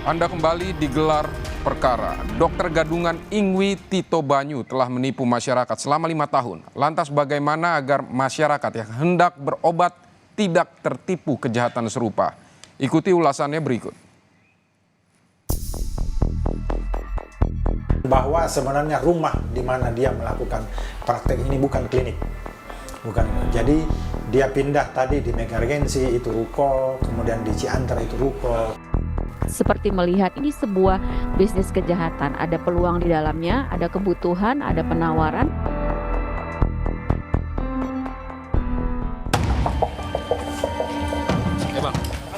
Anda kembali digelar perkara. Dokter gadungan Ingwi Tito Banyu telah menipu masyarakat selama 5 tahun. Lantas bagaimana agar masyarakat yang hendak berobat tidak tertipu kejahatan serupa? Ikuti ulasannya berikut. Bahwa sebenarnya rumah di mana dia melakukan praktek ini bukan klinik. Bukan. Jadi dia pindah tadi di Megaregensi itu ruko, kemudian di Ciantar itu ruko. Seperti melihat ini sebuah bisnis kejahatan, ada peluang di dalamnya, ada kebutuhan, ada penawaran.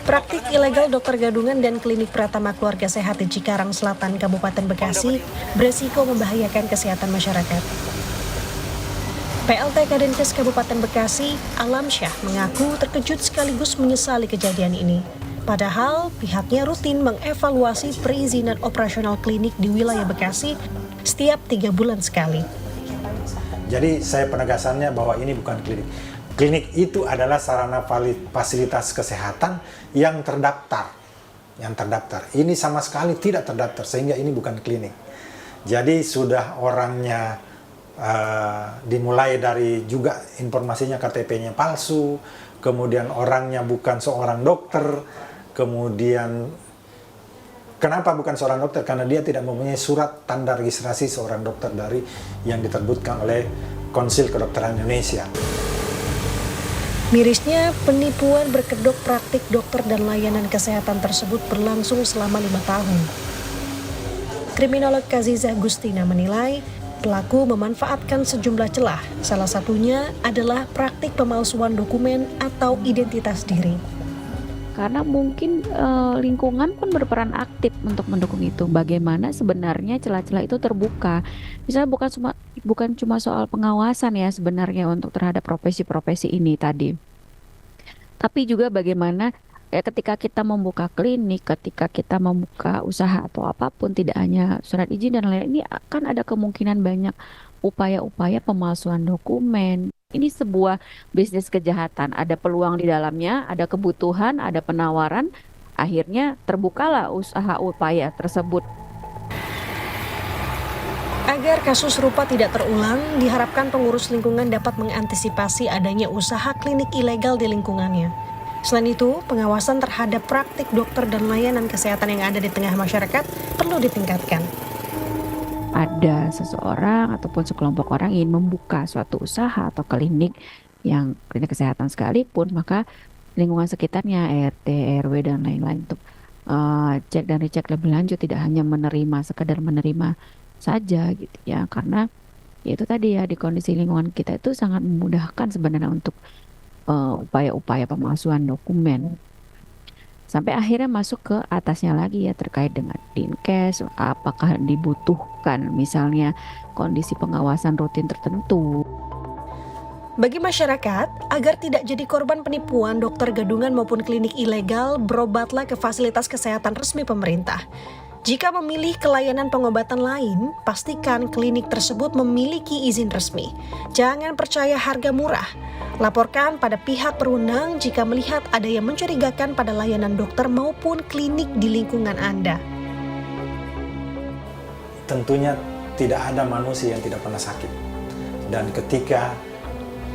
Praktik ilegal dokter gadungan dan klinik Pratama Keluarga Sehat di Cikarang Selatan, Kabupaten Bekasi beresiko membahayakan kesehatan masyarakat. PLT Kadinkes Kabupaten Bekasi, Alamsyah, mengaku terkejut sekaligus menyesali kejadian ini. Padahal pihaknya rutin mengevaluasi perizinan operasional klinik di wilayah Bekasi setiap 3 bulan sekali. Jadi saya penegasannya bahwa ini bukan klinik. Klinik itu adalah sarana fasilitas kesehatan yang terdaftar. Ini sama sekali tidak terdaftar, sehingga ini bukan klinik. Jadi sudah orangnya dimulai dari juga informasinya KTP-nya palsu, kemudian orangnya bukan seorang dokter, kemudian kenapa bukan seorang dokter? Karena dia tidak mempunyai surat tanda registrasi seorang dokter dari yang diterbitkan oleh Konsil Kedokteran Indonesia. Mirisnya, penipuan berkedok praktik dokter dan layanan kesehatan tersebut berlangsung selama 5 tahun. Kriminolog Kazizah Gustina menilai, pelaku memanfaatkan sejumlah celah, salah satunya adalah praktik pemalsuan dokumen atau identitas diri. Karena mungkin lingkungan pun berperan aktif untuk mendukung itu. Bagaimana sebenarnya celah-celah itu terbuka. Misalnya bukan cuma soal pengawasan ya sebenarnya untuk terhadap profesi-profesi ini tadi. Tapi juga bagaimana ketika kita membuka klinik, ketika kita membuka usaha atau apapun, tidak hanya surat izin dan lain-lain, ini akan ada kemungkinan banyak upaya-upaya pemalsuan dokumen. Ini sebuah bisnis kejahatan, ada peluang di dalamnya, ada kebutuhan, ada penawaran, akhirnya terbukalah usaha upaya tersebut. Agar kasus serupa tidak terulang, diharapkan pengurus lingkungan dapat mengantisipasi adanya usaha klinik ilegal di lingkungannya. Selain itu, pengawasan terhadap praktik dokter dan layanan kesehatan yang ada di tengah masyarakat perlu ditingkatkan. Ada seseorang ataupun sekelompok orang ingin membuka suatu usaha atau klinik yang klinik kesehatan sekalipun, maka lingkungan sekitarnya, RT, RW, dan lain-lain untuk cek dan recheck lebih lanjut, tidak hanya sekedar menerima saja gitu ya, karena ya itu tadi ya, di kondisi lingkungan kita itu sangat memudahkan sebenarnya untuk upaya-upaya pemalsuan dokumen. Sampai akhirnya masuk ke atasnya lagi ya, terkait dengan Dinkes, apakah dibutuhkan misalnya kondisi pengawasan rutin tertentu. Bagi masyarakat, agar tidak jadi korban penipuan dokter gadungan maupun klinik ilegal, berobatlah ke fasilitas kesehatan resmi pemerintah. Jika memilih kelayanan pengobatan lain, pastikan klinik tersebut memiliki izin resmi. Jangan percaya harga murah. Laporkan pada pihak berwenang jika melihat ada yang mencurigakan pada layanan dokter maupun klinik di lingkungan Anda. Tentunya tidak ada manusia yang tidak pernah sakit. Dan ketika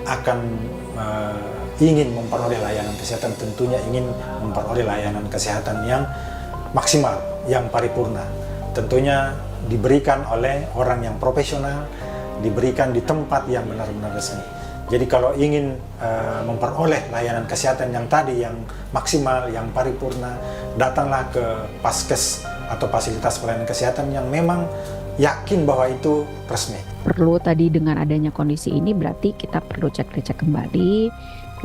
akan ingin memperoleh layanan kesehatan, tentunya ingin memperoleh layanan kesehatan yang maksimal, yang paripurna. Tentunya diberikan oleh orang yang profesional, diberikan di tempat yang benar-benar resmi. Jadi kalau ingin memperoleh layanan kesehatan yang tadi, yang maksimal, yang paripurna, datanglah ke Paskes atau fasilitas pelayanan kesehatan yang memang yakin bahwa itu resmi. Perlu tadi dengan adanya kondisi ini berarti kita perlu cek-cek kembali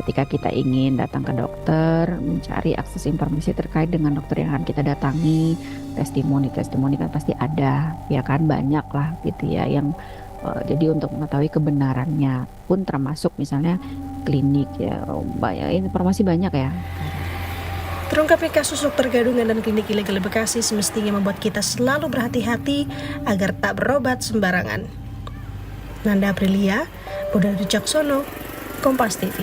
ketika kita ingin datang ke dokter, mencari akses informasi terkait dengan dokter yang akan kita datangi, testimoni kan pasti ada, ya kan, banyak lah gitu ya, yang jadi untuk mengetahui kebenarannya pun termasuk misalnya klinik ya, banyak informasi banyak ya. Terungkapnya kasus dokter gadungan dan klinik ilegal di Bekasi semestinya membuat kita selalu berhati-hati agar tak berobat sembarangan. Nanda Aprilia, Budi Wicaksono, Kompas TV.